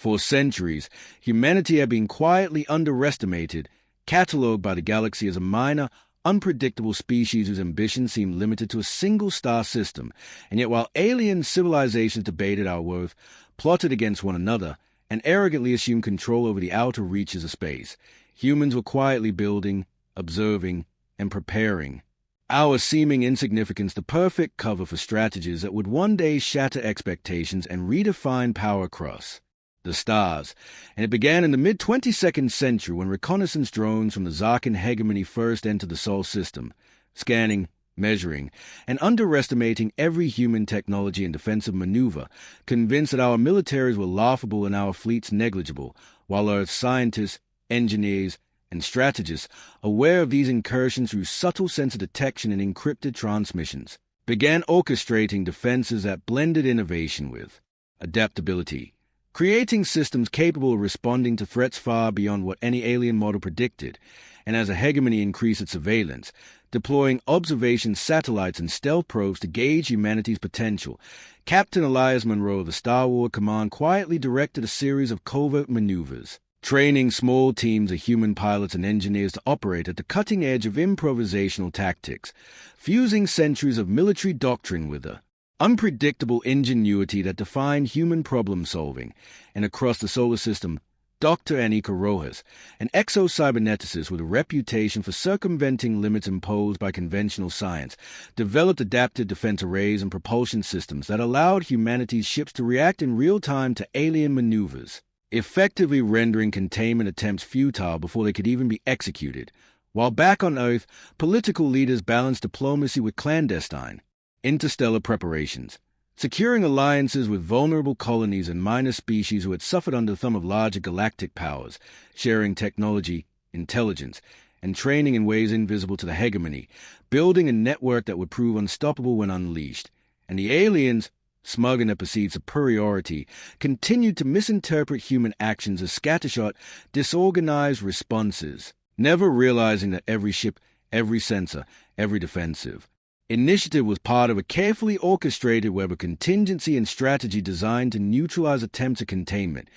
For centuries, humanity had been quietly underestimated, catalogued by the galaxy as a minor, unpredictable species whose ambition seemed limited to a single star system, and yet while alien civilizations debated our worth, plotted against one another, and arrogantly assumed control over the outer reaches of space, humans were quietly building, observing, and preparing. Our seeming insignificance the perfect cover for strategies that would one day shatter expectations and redefine power across the stars. And it began in the mid-22nd century when reconnaissance drones from the Zarkin hegemony first entered the Sol system, scanning, measuring, and underestimating every human technology and defensive maneuver, convinced that our militaries were laughable and our fleets negligible, while Earth's scientists, engineers, and strategists, aware of these incursions through subtle sensor detection and encrypted transmissions, began orchestrating defenses that blended innovation with adaptability, creating systems capable of responding to threats far beyond what any alien model predicted, and as a hegemony increased its surveillance, deploying observation satellites and stealth probes to gauge humanity's potential, Captain Elias Monroe of the Star Wars Command quietly directed a series of covert maneuvers, training small teams of human pilots and engineers to operate at the cutting edge of improvisational tactics, fusing centuries of military doctrine with the unpredictable ingenuity that defined human problem-solving. And across the solar system, Dr. Anika Rojas, an exo-cyberneticist with a reputation for circumventing limits imposed by conventional science, developed adaptive defense arrays and propulsion systems that allowed humanity's ships to react in real time to alien maneuvers, effectively rendering containment attempts futile before they could even be executed. While back on Earth, political leaders balanced diplomacy with clandestine, interstellar preparations, securing alliances with vulnerable colonies and minor species who had suffered under the thumb of larger galactic powers, sharing technology, intelligence, and training in ways invisible to the hegemony, building a network that would prove unstoppable when unleashed. And the aliens, smug in their perceived superiority, continued to misinterpret human actions as scattershot, disorganized responses, never realizing that every ship, every sensor, every defensive initiative was part of a carefully orchestrated web of contingency and strategy designed to neutralize attempts at containment.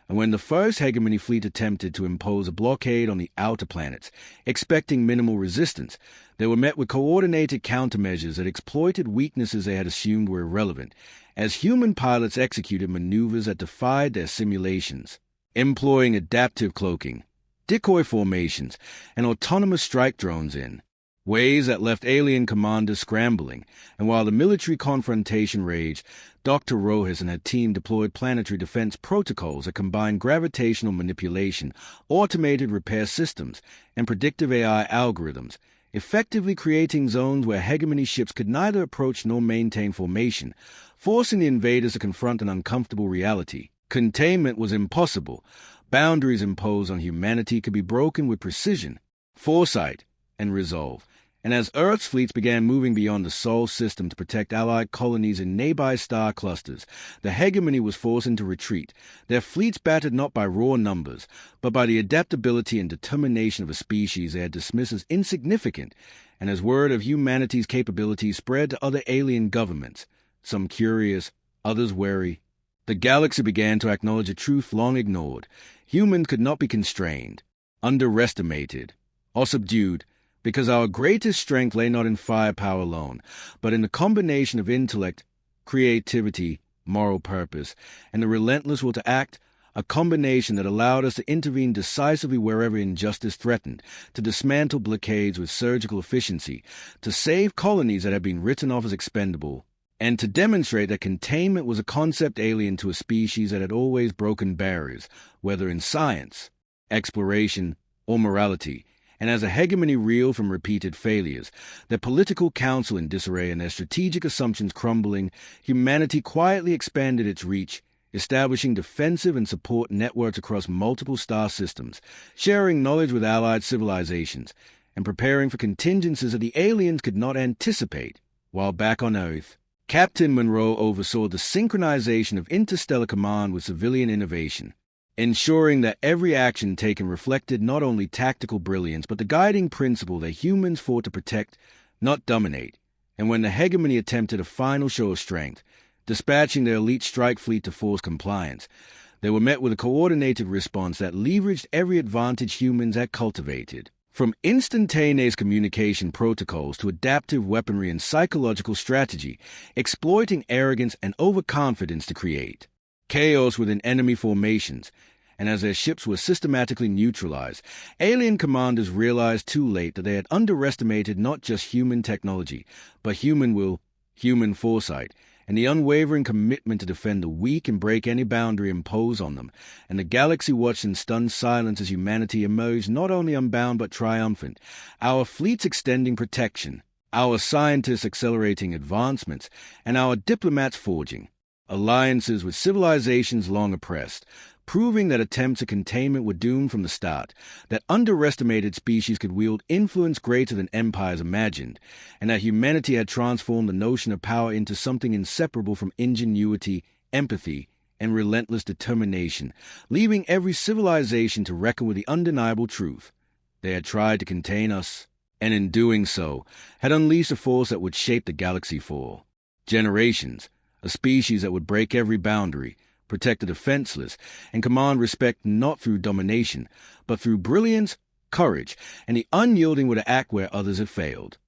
And when the first hegemony fleet attempted to impose a blockade on the outer planets, expecting minimal resistance, they were met with coordinated countermeasures that exploited weaknesses they had assumed were irrelevant, as human pilots executed maneuvers that defied their simulations, employing adaptive cloaking, decoy formations, and autonomous strike drones in ways that left alien commanders scrambling. And while the military confrontation raged, Dr. Rojas and her team deployed planetary defense protocols that combined gravitational manipulation, automated repair systems, and predictive AI algorithms, effectively creating zones where hegemony ships could neither approach nor maintain formation, forcing the invaders to confront an uncomfortable reality. Containment was impossible. Boundaries imposed on humanity could be broken with precision, foresight, and resolve. And as Earth's fleets began moving beyond the Sol system to protect allied colonies in nearby star clusters, the hegemony was forced into retreat, their fleets battered not by raw numbers, but by the adaptability and determination of a species they had dismissed as insignificant. And as word of humanity's capabilities spread to other alien governments, some curious, others wary, the galaxy began to acknowledge a truth long ignored. Humans could not be constrained, underestimated, or subdued, because our greatest strength lay not in firepower alone, but in the combination of intellect, creativity, moral purpose, and the relentless will to act, a combination that allowed us to intervene decisively wherever injustice threatened, to dismantle blockades with surgical efficiency, to save colonies that had been written off as expendable, and to demonstrate that containment was a concept alien to a species that had always broken barriers, whether in science, exploration, or morality. And as a hegemony reeled from repeated failures, their political council in disarray and their strategic assumptions crumbling, humanity quietly expanded its reach, establishing defensive and support networks across multiple star systems, sharing knowledge with allied civilizations, and preparing for contingencies that the aliens could not anticipate. While back on Earth, Captain Monroe oversaw the synchronization of interstellar command with civilian innovation, ensuring that every action taken reflected not only tactical brilliance but the guiding principle that humans fought to protect, not dominate. And when the hegemony attempted a final show of strength, dispatching their elite strike fleet to force compliance, They were met with a coordinated response that leveraged every advantage humans had cultivated, from instantaneous communication protocols to adaptive weaponry and psychological strategy, exploiting arrogance and overconfidence to create chaos within enemy formations. And as their ships were systematically neutralized, alien commanders realized too late that they had underestimated not just human technology, but human will, human foresight, and the unwavering commitment to defend the weak and break any boundary imposed on them. And the galaxy watched in stunned silence as humanity emerged not only unbound but triumphant, our fleets extending protection, our scientists accelerating advancements, and our diplomats forging alliances with civilizations long oppressed, proving that attempts at containment were doomed from the start, that underestimated species could wield influence greater than empires imagined, and that humanity had transformed the notion of power into something inseparable from ingenuity, empathy, and relentless determination, leaving every civilization to reckon with the undeniable truth. They had tried to contain us, and in doing so, had unleashed a force that would shape the galaxy for generations, a species that would break every boundary, protect the defenseless, and command respect not through domination, but through brilliance, courage, and the unyielding will to act where others had failed.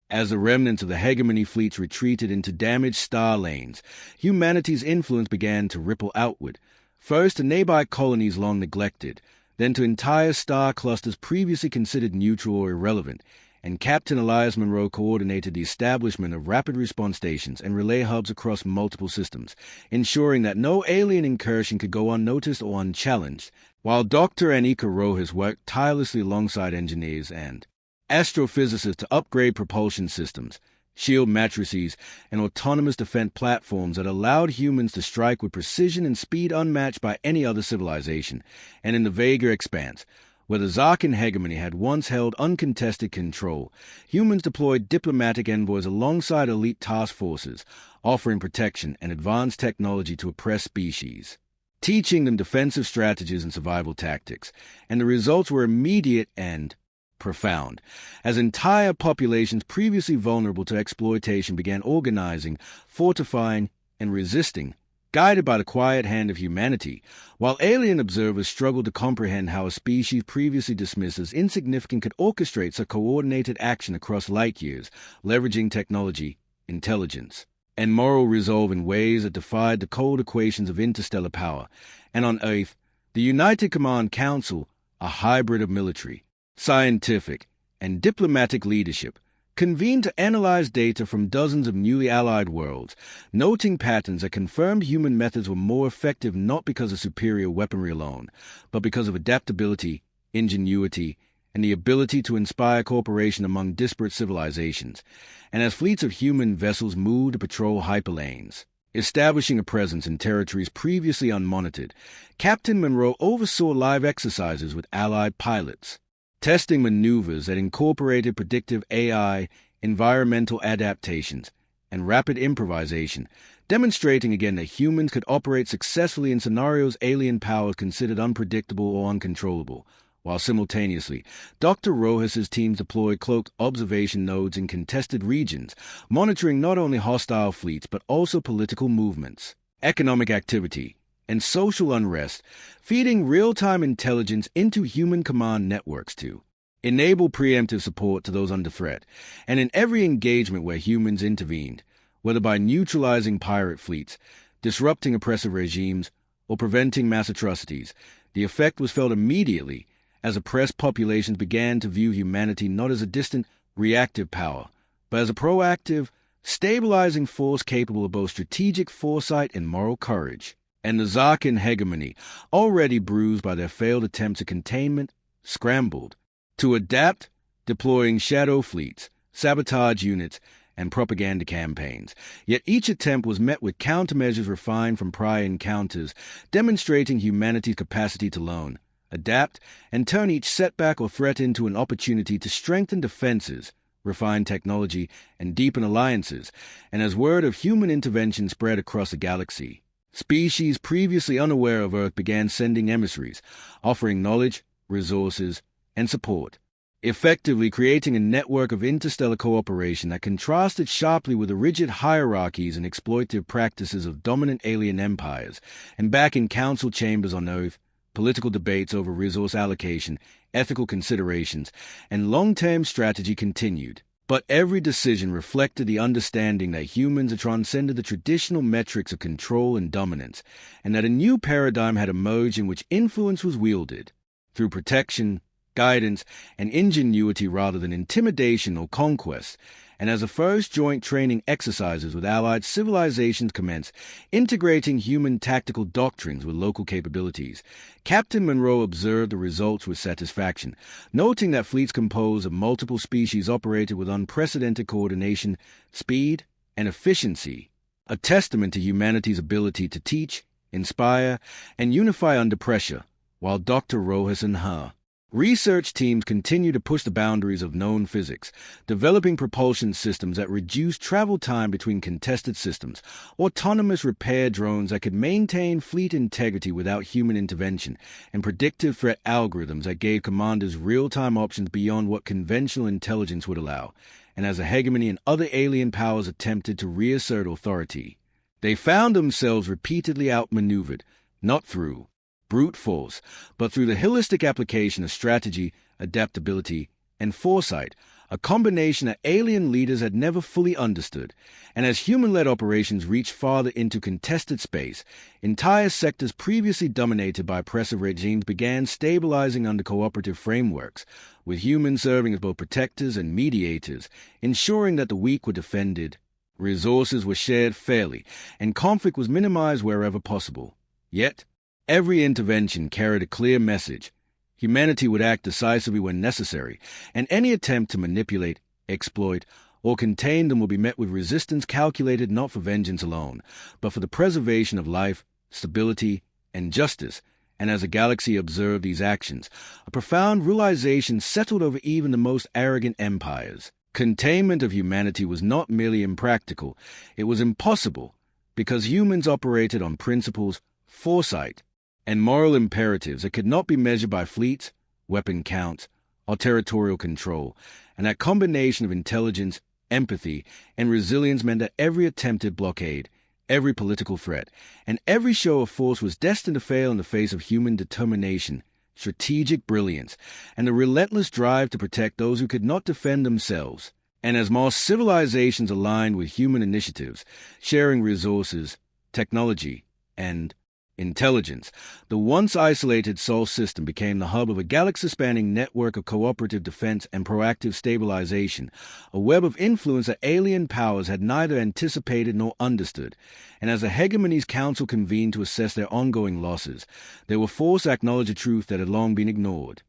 As the remnants of the hegemony fleets retreated into damaged star lanes, humanity's influence began to ripple outward, first to nearby colonies long neglected, then to entire star clusters previously considered neutral or irrelevant, and Captain Elias Monroe coordinated the establishment of rapid response stations and relay hubs across multiple systems, ensuring that no alien incursion could go unnoticed or unchallenged, while Dr. Anika Rojas worked tirelessly alongside engineers and astrophysicists to upgrade propulsion systems, shield matrices, and autonomous defense platforms that allowed humans to strike with precision and speed unmatched by any other civilization. And in the vaguer expanse, where the Zarkin hegemony had once held uncontested control, humans deployed diplomatic envoys alongside elite task forces, offering protection and advanced technology to oppressed species, teaching them defensive strategies and survival tactics. And the results were immediate and profound, as entire populations previously vulnerable to exploitation began organizing, fortifying, and resisting, guided by the quiet hand of humanity, while alien observers struggled to comprehend how a species previously dismissed as insignificant could orchestrate such coordinated action across light years, leveraging technology, intelligence, and moral resolve in ways that defied the cold equations of interstellar power. And on Earth, the United Command Council, a hybrid of military, scientific, and diplomatic leadership, convened to analyze data from dozens of newly allied worlds, noting patterns that confirmed human methods were more effective not because of superior weaponry alone, but because of adaptability, ingenuity, and the ability to inspire cooperation among disparate civilizations. And as fleets of human vessels moved to patrol hyperlanes, establishing a presence in territories previously unmonitored, Captain Monroe oversaw live exercises with allied pilots, testing maneuvers that incorporated predictive AI, environmental adaptations, and rapid improvisation, demonstrating again that humans could operate successfully in scenarios alien powers considered unpredictable or uncontrollable, while simultaneously, Dr. Rojas' teams deployed cloaked observation nodes in contested regions, monitoring not only hostile fleets but also political movements, economic activity, and social unrest, feeding real-time intelligence into human command networks to enable preemptive support to those under threat. And in every engagement where humans intervened, whether by neutralizing pirate fleets, disrupting oppressive regimes, or preventing mass atrocities, the effect was felt immediately as oppressed populations began to view humanity not as a distant, reactive power, but as a proactive, stabilizing force capable of both strategic foresight and moral courage. And the Zarkin hegemony, already bruised by their failed attempts at containment, scrambled to adapt, deploying shadow fleets, sabotage units, and propaganda campaigns. Yet each attempt was met with countermeasures refined from prior encounters, demonstrating humanity's capacity to learn, adapt, and turn each setback or threat into an opportunity to strengthen defenses, refine technology, and deepen alliances. And as word of human intervention spread across the galaxy, species previously unaware of Earth began sending emissaries, offering knowledge, resources, and support, effectively creating a network of interstellar cooperation that contrasted sharply with the rigid hierarchies and exploitative practices of dominant alien empires. And back in council chambers on Earth, political debates over resource allocation, ethical considerations, and long-term strategy continued. But every decision reflected the understanding that humans had transcended the traditional metrics of control and dominance, and that a new paradigm had emerged in which influence was wielded through protection, guidance, and ingenuity rather than intimidation or conquest. And as the first joint training exercises with allied civilizations commenced, integrating human tactical doctrines with local capabilities, Captain Monroe observed the results with satisfaction, noting that fleets composed of multiple species operated with unprecedented coordination, speed, and efficiency, a testament to humanity's ability to teach, inspire, and unify under pressure, while Dr. Rojas and her research teams continue to push the boundaries of known physics, developing propulsion systems that reduce travel time between contested systems, autonomous repair drones that could maintain fleet integrity without human intervention, and predictive threat algorithms that gave commanders real-time options beyond what conventional intelligence would allow. And as a hegemony and other alien powers attempted to reassert authority, they found themselves repeatedly outmaneuvered, not through brute force, but through the holistic application of strategy, adaptability, and foresight, a combination that alien leaders had never fully understood. And as human-led operations reached farther into contested space, entire sectors previously dominated by oppressive regimes began stabilizing under cooperative frameworks, with humans serving as both protectors and mediators, ensuring that the weak were defended, resources were shared fairly, and conflict was minimized wherever possible. Yet, every intervention carried a clear message. Humanity would act decisively when necessary, and any attempt to manipulate, exploit, or contain them will be met with resistance calculated not for vengeance alone, but for the preservation of life, stability, and justice. And as the galaxy observed these actions, a profound realization settled over even the most arrogant empires. Containment of humanity was not merely impractical, it was impossible, because humans operated on principles, foresight, and moral imperatives that could not be measured by fleets, weapon counts, or territorial control, and that combination of intelligence, empathy, and resilience meant that every attempted blockade, every political threat, and every show of force was destined to fail in the face of human determination, strategic brilliance, and the relentless drive to protect those who could not defend themselves. And as more civilizations aligned with human initiatives, sharing resources, technology, and intelligence, the once isolated Sol system became the hub of a galaxy-spanning network of cooperative defense and proactive stabilization, a web of influence that alien powers had neither anticipated nor understood. And as the Hegemony's Council convened to assess their ongoing losses, they were forced to acknowledge a truth that had long been ignored.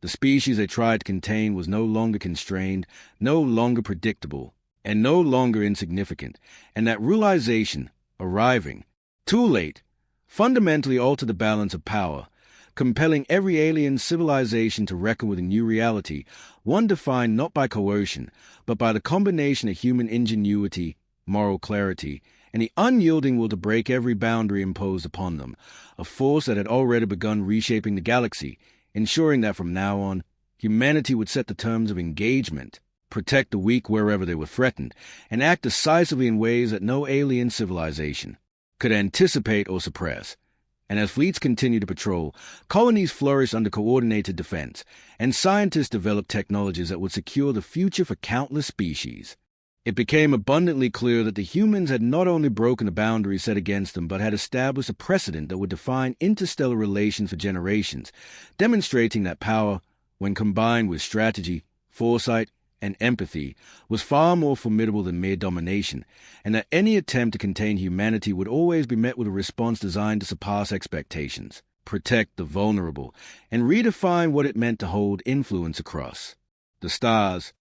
The species they tried to contain was no longer constrained, no longer predictable, and no longer insignificant, and that realization, arriving too late, fundamentally altered the balance of power, compelling every alien civilization to reckon with a new reality, one defined not by coercion, but by the combination of human ingenuity, moral clarity, and the unyielding will to break every boundary imposed upon them, a force that had already begun reshaping the galaxy, ensuring that from now on, humanity would set the terms of engagement, protect the weak wherever they were threatened, and act decisively in ways that no alien civilization could anticipate or suppress. And as fleets continued to patrol, colonies flourished under coordinated defense, and scientists developed technologies that would secure the future for countless species. It became abundantly clear that the humans had not only broken the boundaries set against them, but had established a precedent that would define interstellar relations for generations, demonstrating that power, when combined with strategy, foresight, and empathy, was far more formidable than mere domination, and that any attempt to contain humanity would always be met with a response designed to surpass expectations, protect the vulnerable, and redefine what it meant to hold influence across the stars.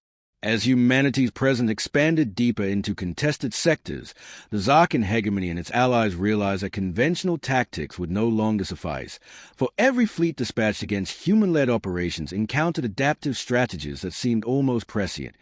As humanity's presence expanded deeper into contested sectors, the Zarkan hegemony and its allies realized that conventional tactics would no longer suffice, for every fleet dispatched against human-led operations encountered adaptive strategies that seemed almost prescient,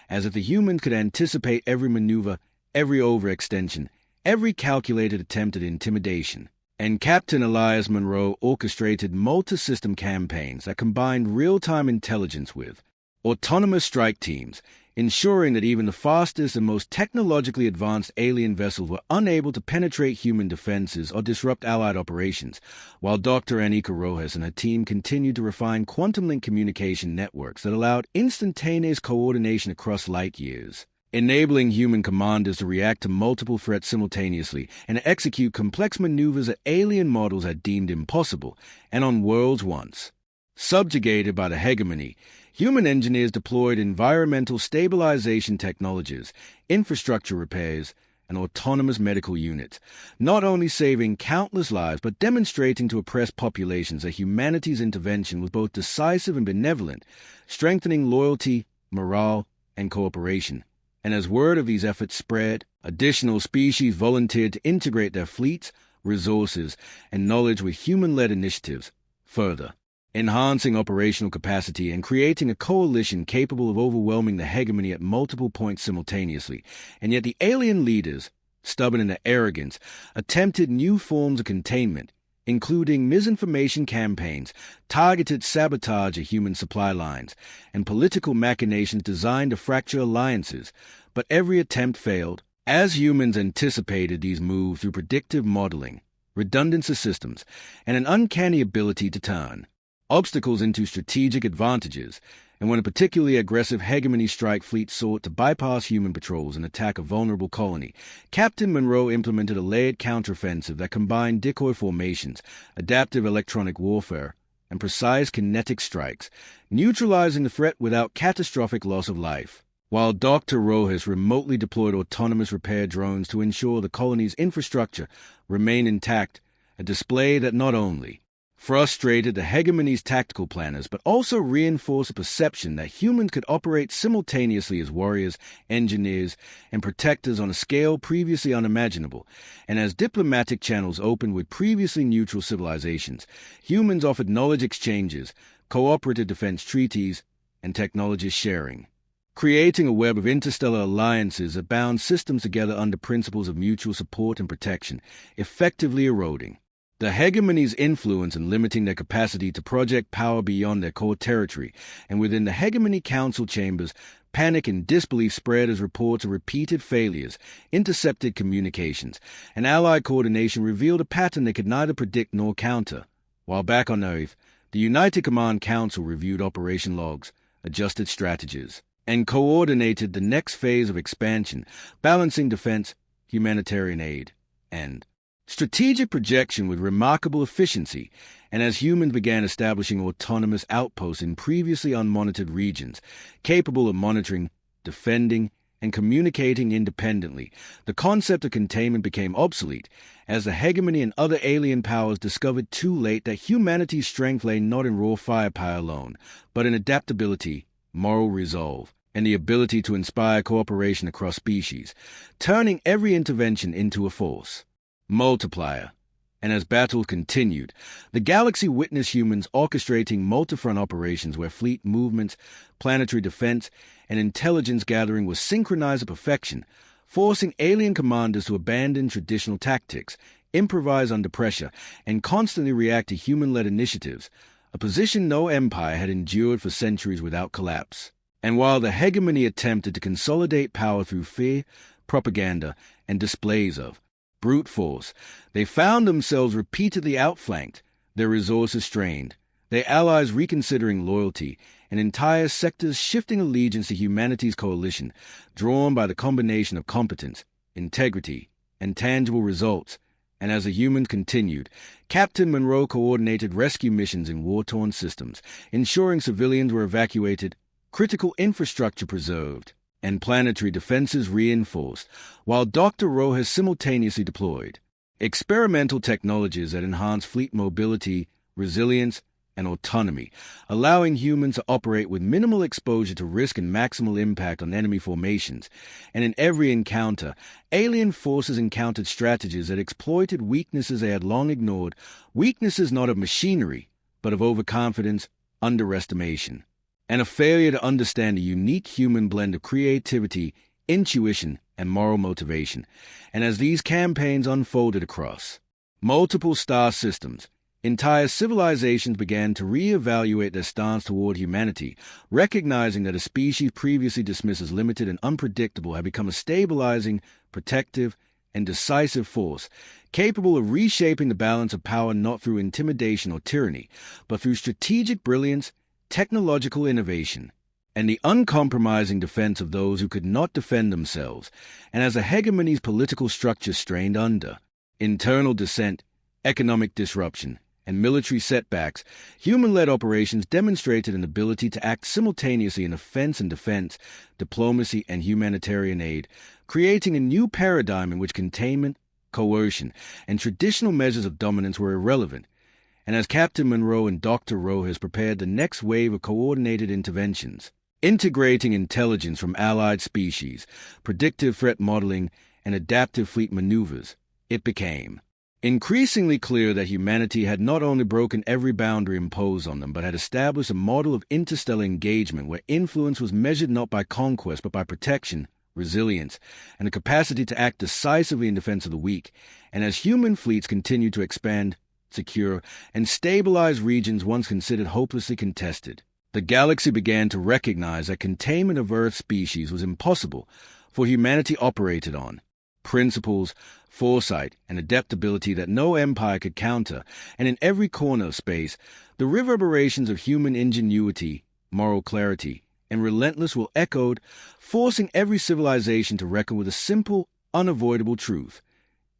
as if the humans could anticipate every maneuver, every overextension, every calculated attempt at intimidation. And Captain Elias Monroe orchestrated multi-system campaigns that combined real-time intelligence with autonomous strike teams, ensuring that even the fastest and most technologically advanced alien vessels were unable to penetrate human defenses or disrupt Allied operations, while Dr. Anika Rojas and her team continued to refine quantum-link communication networks that allowed instantaneous coordination across light years, enabling human commanders to react to multiple threats simultaneously and execute complex maneuvers that alien models had deemed impossible, and on worlds once subjugated by the hegemony, human engineers deployed environmental stabilization technologies, infrastructure repairs, and autonomous medical units, not only saving countless lives but demonstrating to oppressed populations that humanity's intervention was both decisive and benevolent, strengthening loyalty, morale, and cooperation. And as word of these efforts spread, additional species volunteered to integrate their fleets, resources, and knowledge with human-led initiatives, further enhancing operational capacity and creating a coalition capable of overwhelming the hegemony at multiple points simultaneously. And yet the alien leaders, stubborn in their arrogance, attempted new forms of containment, including misinformation campaigns, targeted sabotage of human supply lines, and political machinations designed to fracture alliances. But every attempt failed, as humans anticipated these moves through predictive modeling, redundancy systems, and an uncanny ability to turn obstacles into strategic advantages. And when a particularly aggressive hegemony strike fleet sought to bypass human patrols and attack a vulnerable colony, Captain Monroe implemented a layered counteroffensive that combined decoy formations, adaptive electronic warfare, and precise kinetic strikes, neutralizing the threat without catastrophic loss of life. While Dr. Rojas remotely deployed autonomous repair drones to ensure the colony's infrastructure remained intact, a display that not only frustrated the hegemony's tactical planners, but also reinforced the perception that humans could operate simultaneously as warriors, engineers, and protectors on a scale previously unimaginable. And as diplomatic channels opened with previously neutral civilizations, humans offered knowledge exchanges, cooperative defense treaties, and technology sharing, creating a web of interstellar alliances that bound systems together under principles of mutual support and protection, effectively eroding the hegemony's influence and limiting their capacity to project power beyond their core territory. And within the hegemony council chambers, panic and disbelief spread as reports of repeated failures, intercepted communications, and Allied coordination revealed a pattern they could neither predict nor counter. While back on Earth, the United Command Council reviewed operation logs, adjusted strategies, and coordinated the next phase of expansion, balancing defense, humanitarian aid, and strategic projection with remarkable efficiency. And as humans began establishing autonomous outposts in previously unmonitored regions, capable of monitoring, defending, and communicating independently, the concept of containment became obsolete, as the hegemony and other alien powers discovered too late that humanity's strength lay not in raw firepower alone, but in adaptability, moral resolve, and the ability to inspire cooperation across species, turning every intervention into a force multiplier. And as battles continued, the galaxy witnessed humans orchestrating multi-front operations where fleet movements, planetary defense, and intelligence gathering were synchronized to perfection, forcing alien commanders to abandon traditional tactics, improvise under pressure, and constantly react to human-led initiatives, a position no empire had endured for centuries without collapse. And while the hegemony attempted to consolidate power through fear, propaganda, and displays of brute force, they found themselves repeatedly outflanked, their resources strained, their allies reconsidering loyalty, and entire sectors shifting allegiance to humanity's coalition, drawn by the combination of competence, integrity, and tangible results. And as the humans continued, Captain Monroe coordinated rescue missions in war-torn systems, ensuring civilians were evacuated, critical infrastructure preserved, and planetary defenses reinforced, while Dr. Rojas simultaneously deployed experimental technologies that enhance fleet mobility, resilience, and autonomy, allowing humans to operate with minimal exposure to risk and maximal impact on enemy formations. And in every encounter, alien forces encountered strategies that exploited weaknesses they had long ignored, weaknesses not of machinery, but of overconfidence, underestimation, and a failure to understand a unique human blend of creativity, intuition, and moral motivation. And as these campaigns unfolded across multiple star systems, Entire civilizations began to re-evaluate their stance toward humanity, recognizing that a species previously dismissed as limited and unpredictable had become a stabilizing, protective, and decisive force, capable of reshaping the balance of power not through intimidation or tyranny, but through strategic brilliance, technological innovation, and the uncompromising defense of those who could not defend themselves, and as a hegemony's political structure strained under internal dissent, economic disruption, and military setbacks, human-led operations demonstrated an ability to act simultaneously in offense and defense, diplomacy and humanitarian aid, creating a new paradigm in which containment, coercion, and traditional measures of dominance were irrelevant. And as Captain Monroe and Dr. Rojas prepared the next wave of coordinated interventions, integrating intelligence from allied species, predictive threat modeling, and adaptive fleet maneuvers, it became increasingly clear that humanity had not only broken every boundary imposed on them, but had established a model of interstellar engagement where influence was measured not by conquest, but by protection, resilience, and a capacity to act decisively in defense of the weak. And as human fleets continued to expand, secure, and stabilize regions once considered hopelessly contested, the galaxy began to recognize that containment of Earth species was impossible, for humanity operated on principles, foresight, and adaptability that no empire could counter, and in every corner of space, the reverberations of human ingenuity, moral clarity, and relentless will echoed, forcing every civilization to reckon with a simple, unavoidable truth.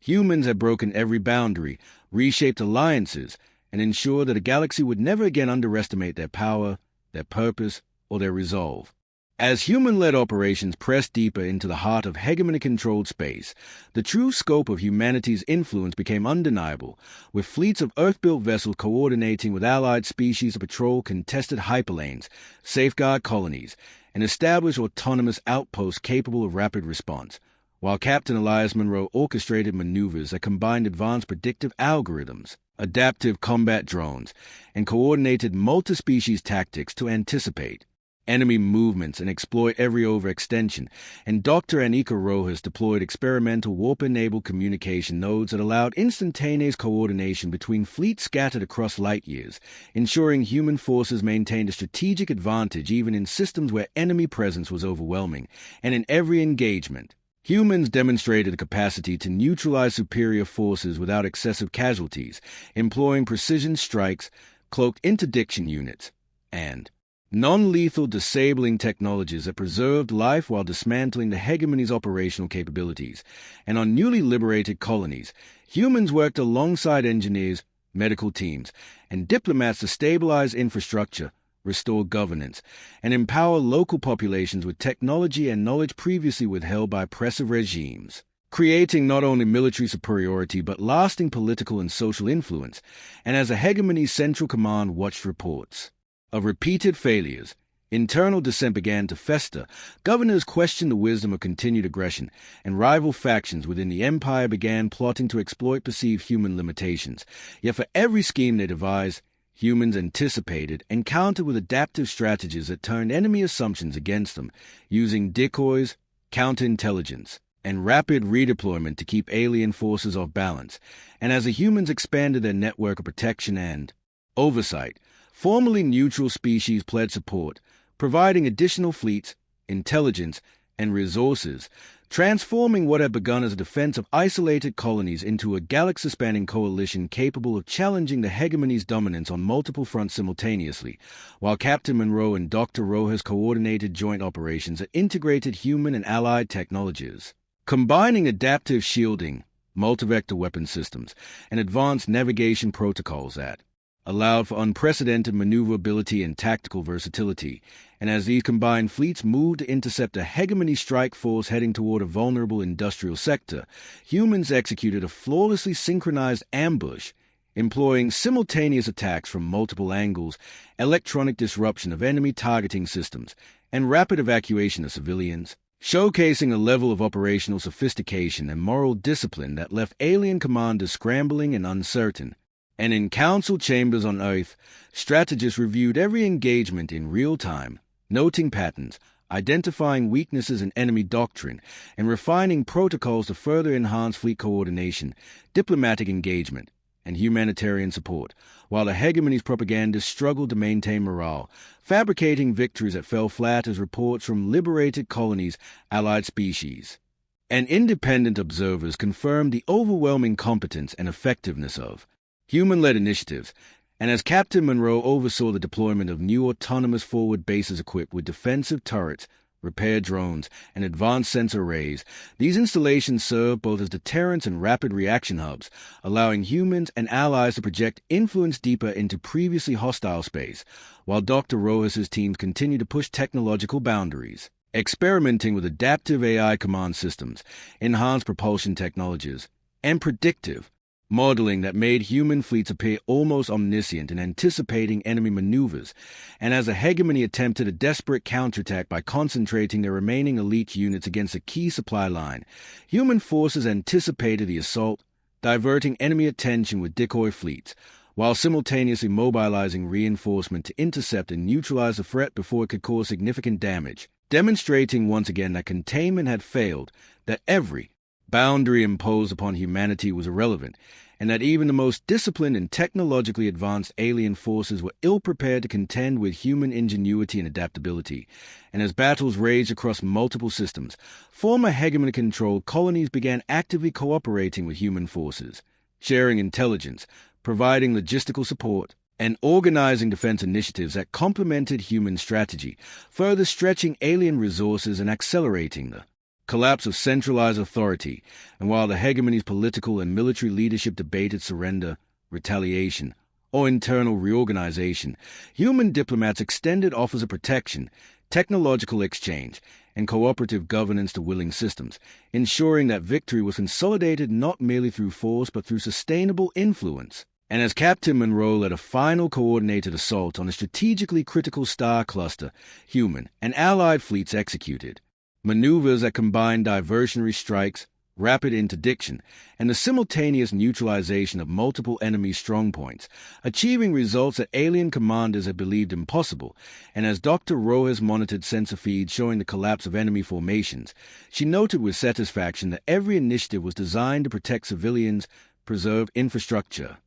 Humans had broken every boundary, reshaped alliances, and ensured that a galaxy would never again underestimate their power, their purpose, or their resolve. As human-led operations pressed deeper into the heart of hegemony-controlled space, the true scope of humanity's influence became undeniable, with fleets of Earth-built vessels coordinating with allied species to patrol contested hyperlanes, safeguard colonies, and establish autonomous outposts capable of rapid response, while Captain Elias Monroe orchestrated maneuvers that combined advanced predictive algorithms, adaptive combat drones, and coordinated multi-species tactics to anticipate enemy movements and exploit every overextension, and Dr. Anika Rojas deployed experimental warp-enabled communication nodes that allowed instantaneous coordination between fleets scattered across light years, ensuring human forces maintained a strategic advantage even in systems where enemy presence was overwhelming. And in every engagement, humans demonstrated the capacity to neutralize superior forces without excessive casualties, employing precision strikes, cloaked interdiction units, and non-lethal disabling technologies that preserved life while dismantling the hegemony's operational capabilities. And on newly liberated colonies, humans worked alongside engineers, medical teams, and diplomats to stabilize infrastructure, restore governance, and empower local populations with technology and knowledge previously withheld by oppressive regimes, creating not only military superiority but lasting political and social influence. And as a hegemony's central command watched reports of repeated failures, internal dissent began to fester, governors questioned the wisdom of continued aggression, and rival factions within the empire began plotting to exploit perceived human limitations. Yet for every scheme they devised, humans anticipated and countered with adaptive strategies that turned enemy assumptions against them, using decoys, counterintelligence, and rapid redeployment to keep alien forces off balance. And as the humans expanded their network of protection and oversight, formerly neutral species pledged support, providing additional fleets, intelligence, and resources, transforming what had begun as a defense of isolated colonies into a galaxy-spanning coalition capable of challenging the hegemony's dominance on multiple fronts simultaneously, while Captain Monroe and Dr. Rojas coordinated joint operations that integrated human and allied technologies, combining adaptive shielding, multi-vector weapon systems, and advanced navigation protocols that allowed for unprecedented maneuverability and tactical versatility. And as these combined fleets moved to intercept a hegemony strike force heading toward a vulnerable industrial sector, humans executed a flawlessly synchronized ambush, employing simultaneous attacks from multiple angles, electronic disruption of enemy targeting systems, and rapid evacuation of civilians, showcasing a level of operational sophistication and moral discipline that left alien commanders scrambling and uncertain. And in council chambers on Earth, strategists reviewed every engagement in real time, noting patterns, identifying weaknesses in enemy doctrine, and refining protocols to further enhance fleet coordination, diplomatic engagement, and humanitarian support, while the hegemony's propagandists struggled to maintain morale, fabricating victories that fell flat as reports from liberated colonies allied species. And independent observers confirmed the overwhelming competence and effectiveness of human-led initiatives, and as Captain Monroe oversaw the deployment of new autonomous forward bases equipped with defensive turrets, repair drones, and advanced sensor arrays, these installations serve both as deterrents and rapid reaction hubs, allowing humans and allies to project influence deeper into previously hostile space, while Dr. Rojas' teams continue to push technological boundaries, experimenting with adaptive AI command systems, enhanced propulsion technologies, and predictive modeling that made human fleets appear almost omniscient in anticipating enemy maneuvers, and as a hegemony attempted a desperate counterattack by concentrating their remaining elite units against a key supply line, human forces anticipated the assault, diverting enemy attention with decoy fleets, while simultaneously mobilizing reinforcement to intercept and neutralize the threat before it could cause significant damage, demonstrating once again that containment had failed, that every boundary imposed upon humanity was irrelevant, and that even the most disciplined and technologically advanced alien forces were ill-prepared to contend with human ingenuity and adaptability. And as battles raged across multiple systems, former hegemony-controlled colonies began actively cooperating with human forces, sharing intelligence, providing logistical support, and organizing defense initiatives that complemented human strategy, further stretching alien resources and accelerating the collapse of centralized authority. And while the hegemony's political and military leadership debated surrender, retaliation, or internal reorganization, human diplomats extended offers of protection, technological exchange, and cooperative governance to willing systems, ensuring that victory was consolidated not merely through force but through sustainable influence. And as Captain Monroe led a final coordinated assault on a strategically critical star cluster, human and allied fleets executed maneuvers that combined diversionary strikes, rapid interdiction, and the simultaneous neutralization of multiple enemy strongpoints, achieving results that alien commanders had believed impossible. And as Dr. Rojas monitored sensor feeds showing the collapse of enemy formations, she noted with satisfaction that every initiative was designed to protect civilians, preserve infrastructure,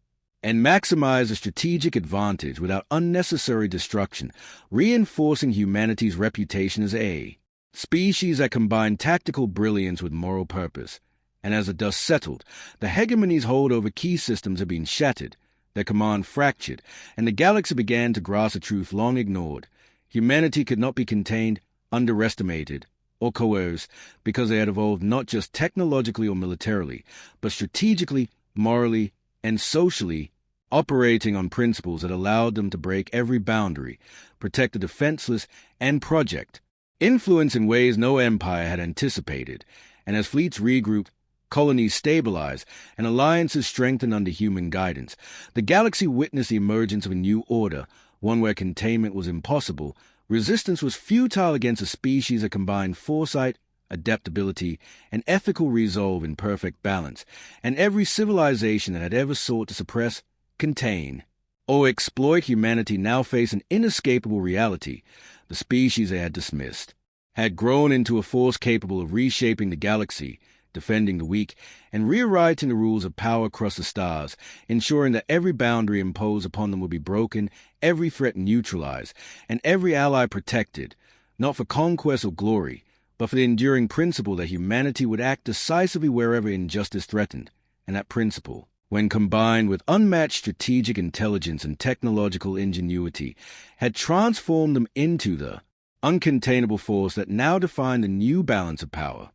and maximize the strategic advantage without unnecessary destruction, reinforcing humanity's reputation as a species that combined tactical brilliance with moral purpose. And as the dust settled, the hegemony's hold over key systems had been shattered, their command fractured, and the galaxy began to grasp a truth long ignored. Humanity could not be contained, underestimated, or coerced, because they had evolved not just technologically or militarily, but strategically, morally, and socially, operating on principles that allowed them to break every boundary, protect the defenseless, and project influence in ways no empire had anticipated. And as fleets regrouped, colonies stabilized, and alliances strengthened under human guidance, the galaxy witnessed the emergence of a new order, one where containment was impossible, resistance was futile against a species that combined foresight, adaptability, and ethical resolve in perfect balance, and every civilization that had ever sought to suppress, contain, or exploit humanity now faced an inescapable reality. The species they had dismissed had grown into a force capable of reshaping the galaxy, defending the weak, and rewriting the rules of power across the stars, ensuring that every boundary imposed upon them would be broken, every threat neutralized, and every ally protected, not for conquest or glory, but for the enduring principle that humanity would act decisively wherever injustice threatened. And that principle, when combined with unmatched strategic intelligence and technological ingenuity, had transformed them into the uncontainable force that now defined the new balance of power.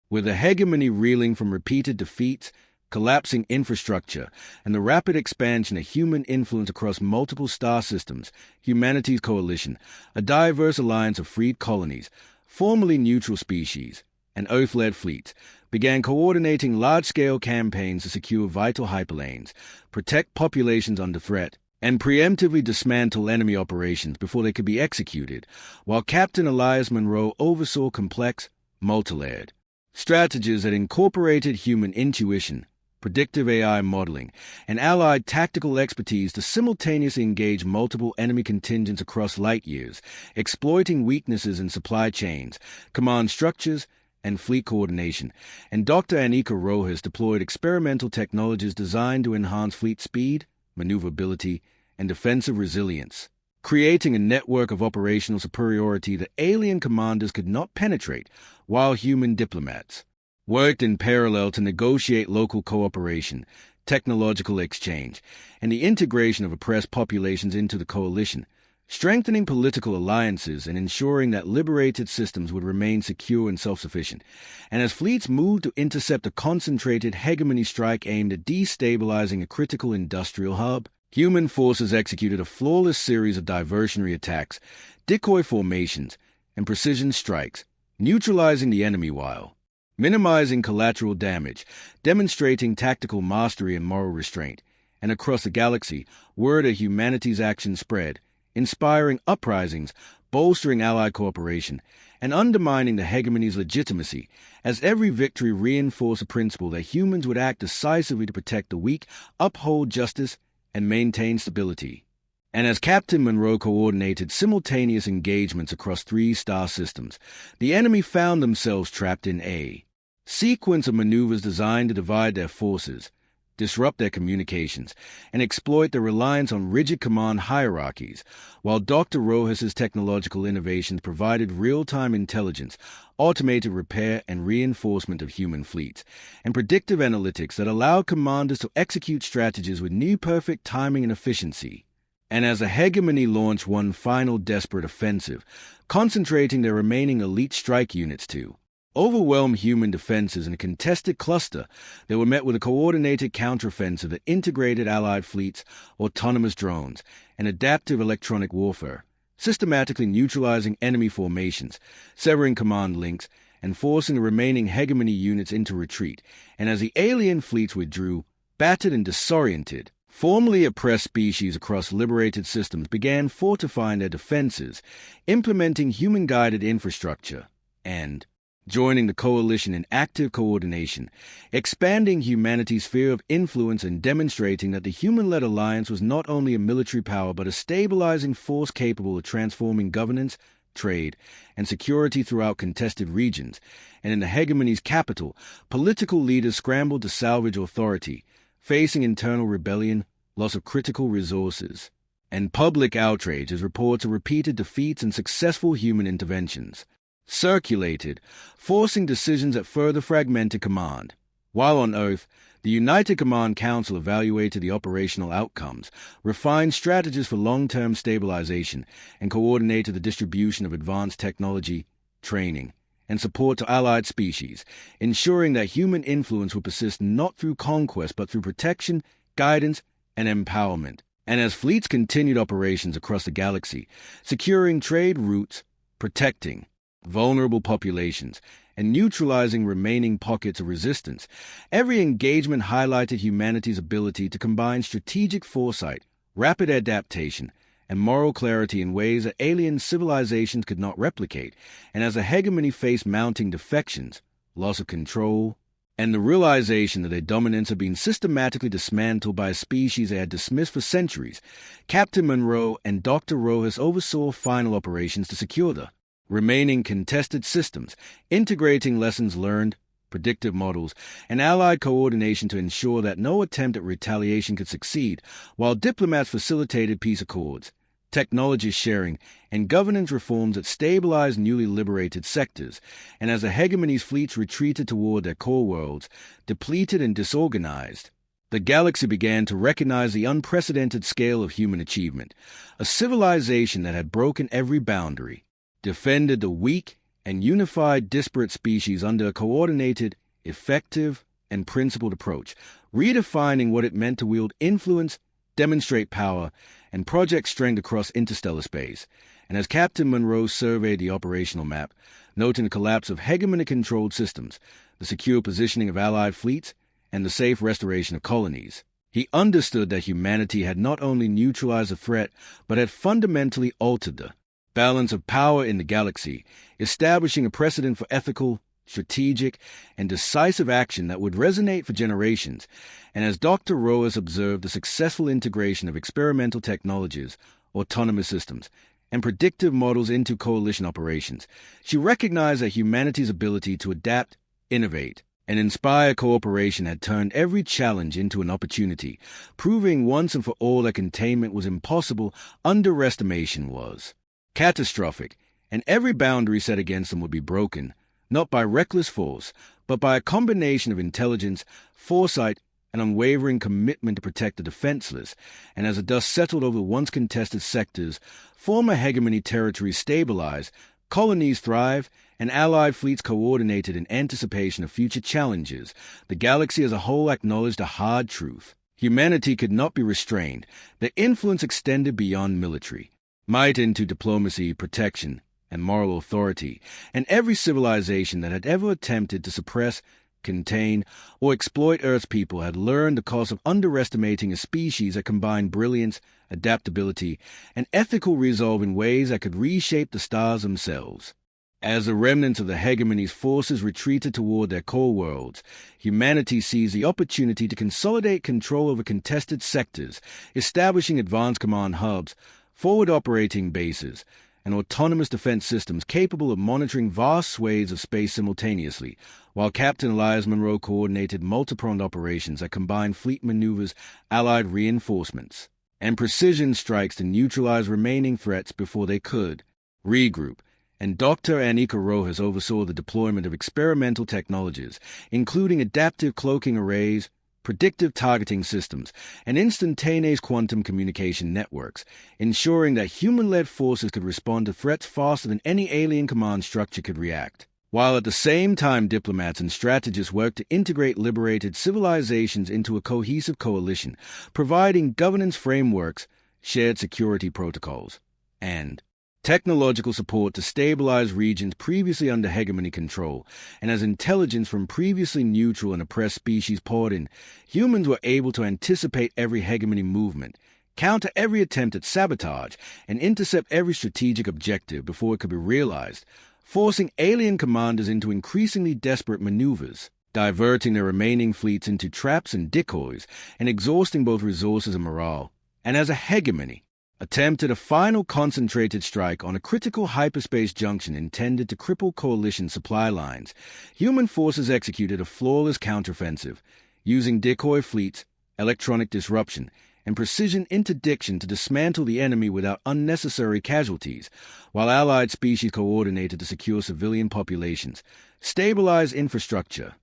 With the hegemony reeling from repeated defeats, collapsing infrastructure, and the rapid expansion of human influence across multiple star systems, humanity's coalition, a diverse alliance of freed colonies, formerly neutral species, and Earth-led fleets, began coordinating large-scale campaigns to secure vital hyperlanes, protect populations under threat, and preemptively dismantle enemy operations before they could be executed, while Captain Elias Monroe oversaw complex, multi-layered strategies that incorporated human intuition, predictive AI modeling, and allied tactical expertise to simultaneously engage multiple enemy contingents across light years, exploiting weaknesses in supply chains, command structures, and fleet coordination, and Dr. Anika Rojas deployed experimental technologies designed to enhance fleet speed, maneuverability, and defensive resilience, creating a network of operational superiority that alien commanders could not penetrate, while human diplomats worked in parallel to negotiate local cooperation, technological exchange, and the integration of oppressed populations into the coalition, strengthening political alliances and ensuring that liberated systems would remain secure and self-sufficient. And as fleets moved to intercept a concentrated hegemony strike aimed at destabilizing a critical industrial hub, human forces executed a flawless series of diversionary attacks, decoy formations, and precision strikes, neutralizing the enemy while minimizing collateral damage, demonstrating tactical mastery and moral restraint. And across the galaxy, word of humanity's action spread, inspiring uprisings, bolstering Allied cooperation, and undermining the hegemony's legitimacy, as every victory reinforced the principle that humans would act decisively to protect the weak, uphold justice, and maintain stability. And as Captain Monroe coordinated simultaneous engagements across 3 star systems, the enemy found themselves trapped in a sequence of maneuvers designed to divide their forces, disrupt their communications, and exploit their reliance on rigid command hierarchies, while Dr. Rojas's technological innovations provided real-time intelligence, automated repair and reinforcement of human fleets, and predictive analytics that allowed commanders to execute strategies with near-perfect timing and efficiency. And as a hegemony launched one final desperate offensive, concentrating their remaining elite strike units to overwhelm human defenses in a contested cluster, they were met with a coordinated counteroffensive that integrated Allied fleets, autonomous drones, and adaptive electronic warfare, systematically neutralizing enemy formations, severing command links, and forcing the remaining hegemony units into retreat. And as the alien fleets withdrew, battered and disoriented, formerly oppressed species across liberated systems began fortifying their defenses, implementing human-guided infrastructure, and joining the coalition in active coordination, expanding humanity's sphere of influence and demonstrating that the human-led alliance was not only a military power but a stabilizing force capable of transforming governance, trade, and security throughout contested regions. And in the hegemony's capital, political leaders scrambled to salvage authority, facing internal rebellion, loss of critical resources, and public outrage as reports of repeated defeats and successful human interventions circulated, forcing decisions that further fragmented command. While on Earth, the United Command Council evaluated the operational outcomes, refined strategies for long-term stabilization, and coordinated the distribution of advanced technology, training, and support to allied species, ensuring that human influence would persist not through conquest but through protection, guidance, and empowerment. And as fleets continued operations across the galaxy, securing trade routes, protecting vulnerable populations, and neutralizing remaining pockets of resistance, every engagement highlighted humanity's ability to combine strategic foresight, rapid adaptation, and moral clarity in ways that alien civilizations could not replicate. And as a hegemony faced mounting defections, loss of control, and the realization that their dominance had been systematically dismantled by a species they had dismissed for centuries, Captain Monroe and Dr. Rojas oversaw final operations to secure the remaining contested systems, integrating lessons learned, predictive models, and allied coordination to ensure that no attempt at retaliation could succeed, while diplomats facilitated peace accords, technology sharing, and governance reforms that stabilized newly liberated sectors. And as the hegemony's fleets retreated toward their core worlds, depleted and disorganized, the galaxy began to recognize the unprecedented scale of human achievement, a civilization that had broken every boundary, defended the weak, and unified disparate species under a coordinated, effective, and principled approach, redefining what it meant to wield influence, demonstrate power, and project strength across interstellar space. And as Captain Monroe surveyed the operational map, noting the collapse of hegemony-controlled systems, the secure positioning of Allied fleets, and the safe restoration of colonies, he understood that humanity had not only neutralized the threat, but had fundamentally altered the balance of power in the galaxy, establishing a precedent for ethical, strategic, and decisive action that would resonate for generations. And as Dr. Rojas observed the successful integration of experimental technologies, autonomous systems, and predictive models into coalition operations. She recognized that humanity's ability to adapt, innovate, and inspire cooperation had turned every challenge into an opportunity, proving once and for all that containment was impossible, underestimation was catastrophic, and every boundary set against them would be broken, not by reckless force, but by a combination of intelligence, foresight, and unwavering commitment to protect the defenseless. And as the dust settled over once contested sectors, former hegemony territories stabilized, colonies thrived, and allied fleets coordinated in anticipation of future challenges, the galaxy as a whole acknowledged a hard truth. Humanity could not be restrained. Their influence extended beyond military might into diplomacy, protection, and moral authority, and every civilization that had ever attempted to suppress, contain, or exploit Earth's people had learned the cost of underestimating a species that combined brilliance, adaptability, and ethical resolve in ways that could reshape the stars themselves. As the remnants of the hegemony's forces retreated toward their core worlds, humanity seized the opportunity to consolidate control over contested sectors, establishing advanced command hubs, forward operating bases, and autonomous defense systems capable of monitoring vast swathes of space simultaneously, while Captain Elias Monroe coordinated multi-pronged operations that combined fleet maneuvers, allied reinforcements, and precision strikes to neutralize remaining threats before they could regroup. And Dr. Anika Rojas oversaw the deployment of experimental technologies, including adaptive cloaking arrays, predictive targeting systems, and instantaneous quantum communication networks, ensuring that human-led forces could respond to threats faster than any alien command structure could react. While at the same time diplomats and strategists worked to integrate liberated civilizations into a cohesive coalition, providing governance frameworks, shared security protocols, and technological support to stabilize regions previously under hegemony control, and as intelligence from previously neutral and oppressed species poured in, humans were able to anticipate every hegemony movement, counter every attempt at sabotage, and intercept every strategic objective before it could be realized, forcing alien commanders into increasingly desperate maneuvers, diverting their remaining fleets into traps and decoys, and exhausting both resources and morale. And as a hegemony attempted a final concentrated strike on a critical hyperspace junction intended to cripple coalition supply lines, human forces executed a flawless counteroffensive, using decoy fleets, electronic disruption, and precision interdiction to dismantle the enemy without unnecessary casualties, while allied species coordinated to secure civilian populations, stabilize infrastructure,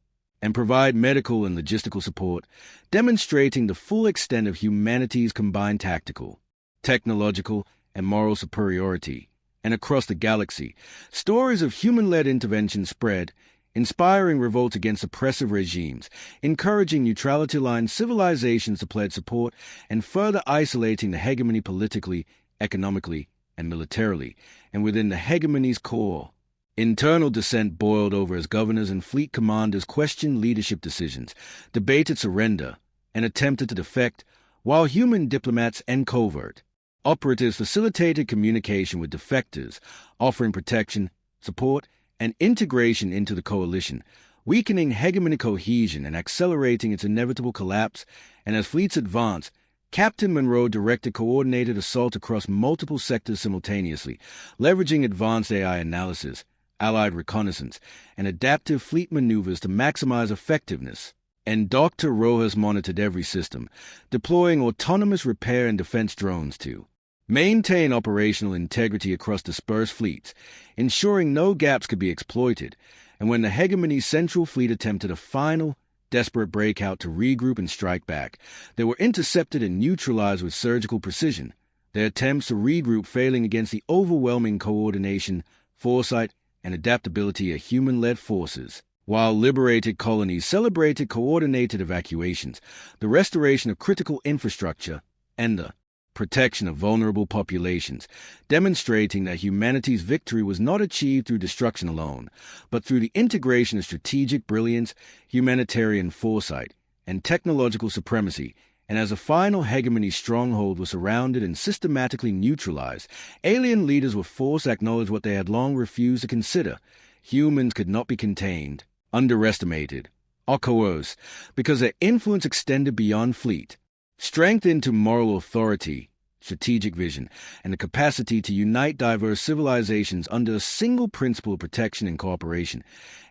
and provide medical and logistical support, demonstrating the full extent of humanity's combined tactical, technological, and moral superiority. And across the galaxy, stories of human-led intervention spread, inspiring revolt against oppressive regimes, encouraging neutrality-aligned civilizations to pledge support, and further isolating the hegemony politically, economically, and militarily. And within the hegemony's core, internal dissent boiled over as governors and fleet commanders questioned leadership decisions, debated surrender, and attempted to defect, while human diplomats and covert operatives facilitated communication with defectors, offering protection, support, and integration into the coalition, weakening hegemony cohesion and accelerating its inevitable collapse. And as fleets advanced, Captain Monroe directed coordinated assault across multiple sectors simultaneously, leveraging advanced AI analysis, allied reconnaissance, and adaptive fleet maneuvers to maximize effectiveness. And Dr. Rojas monitored every system, deploying autonomous repair and defense drones to maintain operational integrity across dispersed fleets, ensuring no gaps could be exploited. And when the hegemony's central fleet attempted a final, desperate breakout to regroup and strike back, they were intercepted and neutralized with surgical precision, their attempts to regroup failing against the overwhelming coordination, foresight, and adaptability of human-led forces. While liberated colonies celebrated coordinated evacuations, the restoration of critical infrastructure, and the protection of vulnerable populations, demonstrating that humanity's victory was not achieved through destruction alone, but through the integration of strategic brilliance, humanitarian foresight, and technological supremacy. And as a final hegemony stronghold was surrounded and systematically neutralized, alien leaders were forced to acknowledge what they had long refused to consider. Humans could not be contained, underestimated, or coerced, because their influence extended beyond fleet, strength into moral authority, strategic vision, and the capacity to unite diverse civilizations under a single principle of protection and cooperation.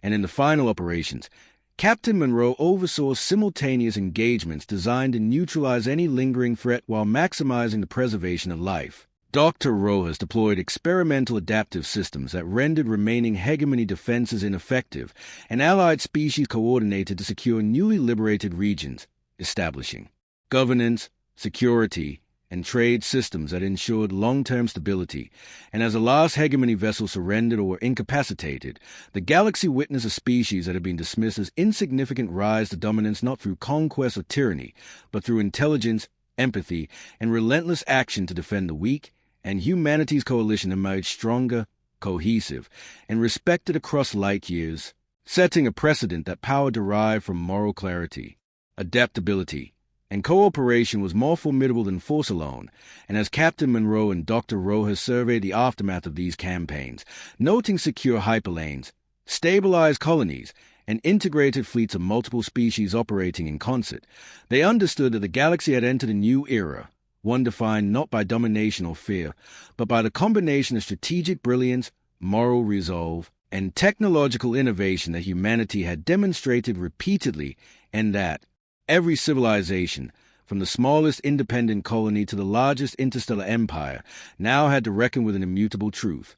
And in the final operations, Captain Monroe oversaw simultaneous engagements designed to neutralize any lingering threat while maximizing the preservation of life. Dr. Rojas deployed experimental adaptive systems that rendered remaining hegemony defenses ineffective, and allied species coordinated to secure newly liberated regions, establishing governance, security, and trade systems that ensured long-term stability. And as the last hegemony vessel surrendered or were incapacitated, the galaxy witnessed a species that had been dismissed as insignificant rise to dominance not through conquest or tyranny, but through intelligence, empathy, and relentless action to defend the weak. And humanity's coalition emerged stronger, cohesive, and respected across light years, setting a precedent that power derived from moral clarity, adaptability, and cooperation was more formidable than force alone. And as Captain Monroe and Dr. Rojas surveyed the aftermath of these campaigns, noting secure hyperlanes, stabilized colonies, and integrated fleets of multiple species operating in concert, they understood that the galaxy had entered a new era, one defined not by domination or fear, but by the combination of strategic brilliance, moral resolve, and technological innovation that humanity had demonstrated repeatedly, and that every civilization, from the smallest independent colony to the largest interstellar empire, now had to reckon with an immutable truth.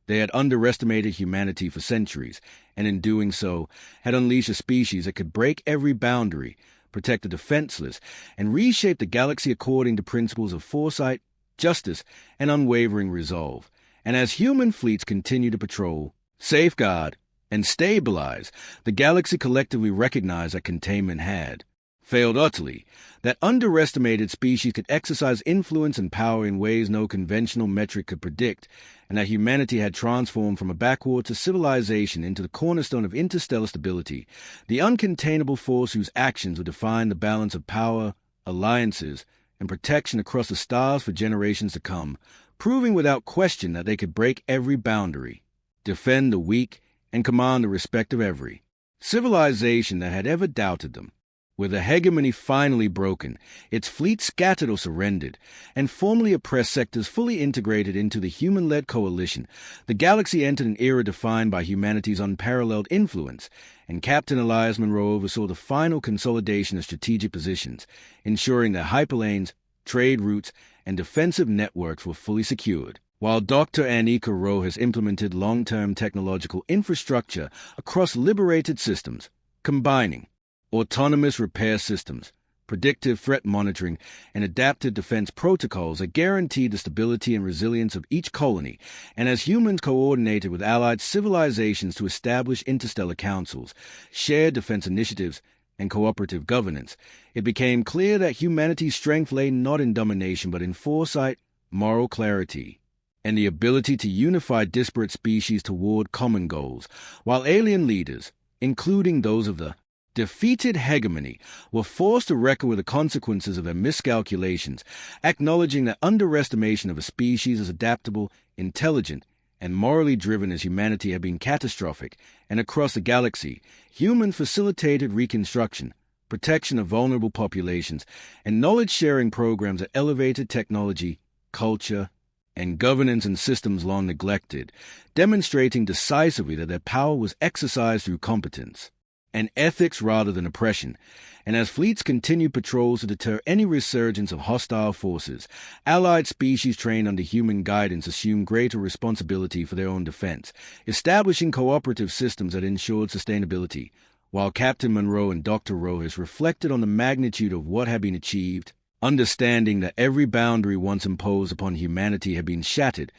They had underestimated humanity for centuries, and in doing so, had unleashed a species that could break every boundary, protect the defenseless, and reshape the galaxy according to principles of foresight, justice, and unwavering resolve. And as human fleets continue to patrol, safeguard, and stabilize, the galaxy collectively recognized that containment had failed utterly, that underestimated species could exercise influence and power in ways no conventional metric could predict, and that humanity had transformed from a backward to civilization into the cornerstone of interstellar stability, the uncontainable force whose actions would define the balance of power, alliances, and protection across the stars for generations to come, proving without question that they could break every boundary, defend the weak, and command the respect of every civilization that had ever doubted them. With the hegemony finally broken, its fleet scattered or surrendered, and formerly oppressed sectors fully integrated into the human-led coalition, the galaxy entered an era defined by humanity's unparalleled influence, and Captain Elias Monroe oversaw the final consolidation of strategic positions, ensuring that hyperlanes, trade routes, and defensive networks were fully secured, while Dr. Anika Rojas implemented long-term technological infrastructure across liberated systems, combining autonomous repair systems, predictive threat monitoring, and adaptive defense protocols that guaranteed the stability and resilience of each colony. And as humans coordinated with allied civilizations to establish interstellar councils, shared defense initiatives, and cooperative governance, it became clear that humanity's strength lay not in domination but in foresight, moral clarity, and the ability to unify disparate species toward common goals, while alien leaders, including those of the defeated hegemony, were forced to reckon with the consequences of their miscalculations, acknowledging that underestimation of a species as adaptable, intelligent, and morally driven as humanity had been catastrophic, and across the galaxy, humans facilitated reconstruction, protection of vulnerable populations, and knowledge-sharing programs that elevated technology, culture, and governance in systems long neglected, demonstrating decisively that their power was exercised through competence and ethics rather than oppression. And as fleets continued patrols to deter any resurgence of hostile forces, allied species trained under human guidance assumed greater responsibility for their own defense, establishing cooperative systems that ensured sustainability, while Captain Monroe and Dr. Rojas reflected on the magnitude of what had been achieved, understanding that every boundary once imposed upon humanity had been shattered,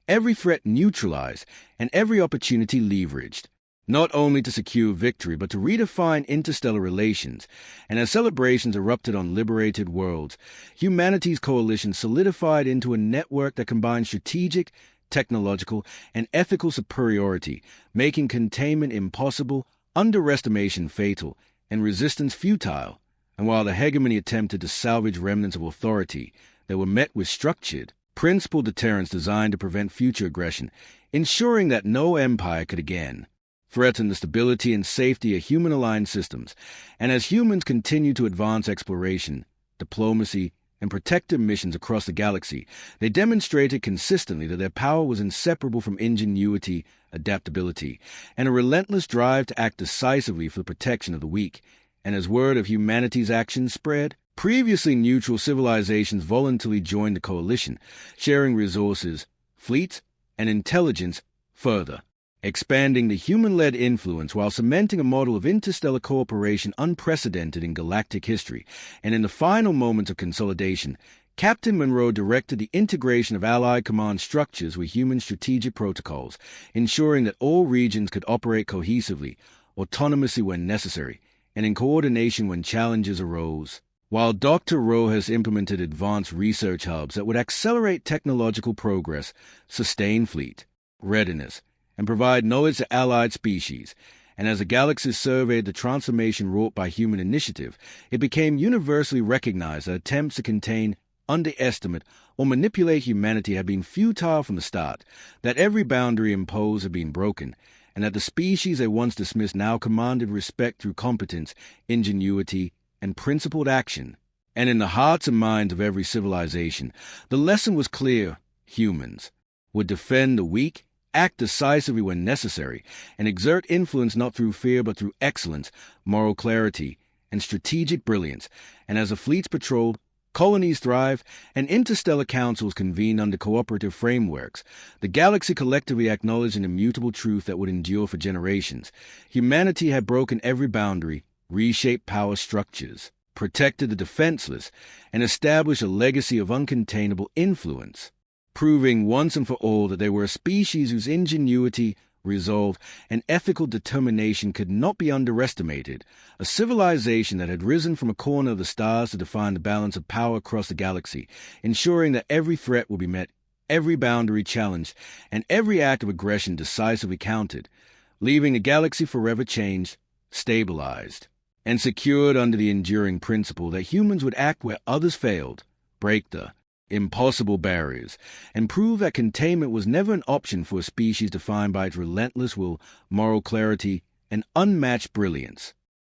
every threat neutralized, and every opportunity leveraged, not only to secure victory, but to redefine interstellar relations. And as celebrations erupted on liberated worlds, humanity's coalition solidified into a network that combined strategic, technological, and ethical superiority, making containment impossible, underestimation fatal, and resistance futile. And while the hegemony attempted to salvage remnants of authority, they were met with structured, principled deterrence designed to prevent future aggression, ensuring that no empire could again threaten the stability and safety of human-aligned systems. And as humans continue to advance exploration, diplomacy, and protective missions across the galaxy, they demonstrated consistently that their power was inseparable from ingenuity, adaptability, and a relentless drive to act decisively for the protection of the weak. And as word of humanity's actions spread, previously neutral civilizations voluntarily joined the coalition, sharing resources, fleets, and intelligence further, expanding the human-led influence while cementing a model of interstellar cooperation unprecedented in galactic history. And in the final moments of consolidation, Captain Monroe directed the integration of Allied command structures with human strategic protocols, ensuring that all regions could operate cohesively, autonomously when necessary, and in coordination when challenges arose. While Dr. Rojas implemented advanced research hubs that would accelerate technological progress, sustain fleet readiness, and provide knowledge to allied species, and as the galaxy surveyed the transformation wrought by human initiative, it became universally recognized that attempts to contain, underestimate, or manipulate humanity had been futile from the start, that every boundary imposed had been broken, and that the species they once dismissed now commanded respect through competence, ingenuity, and principled action. And in the hearts and minds of every civilization, the lesson was clear: humans would defend the weak, act decisively when necessary, and exert influence not through fear but through excellence, moral clarity, and strategic brilliance. And as the fleets patrolled, colonies thrived, and interstellar councils convened under cooperative frameworks, the galaxy collectively acknowledged an immutable truth that would endure for generations. Humanity had broken every boundary, reshaped power structures, protected the defenseless, and established a legacy of uncontainable influence, proving once and for all that they were a species whose ingenuity, resolve, and ethical determination could not be underestimated, a civilization that had risen from a corner of the stars to define the balance of power across the galaxy, ensuring that every threat will be met, every boundary challenged, and every act of aggression decisively countered, leaving the galaxy forever changed, stabilized, and secured under the enduring principle that humans would act where others failed, break the impossible barriers, and prove that containment was never an option for a species defined by its relentless will, moral clarity, and unmatched brilliance.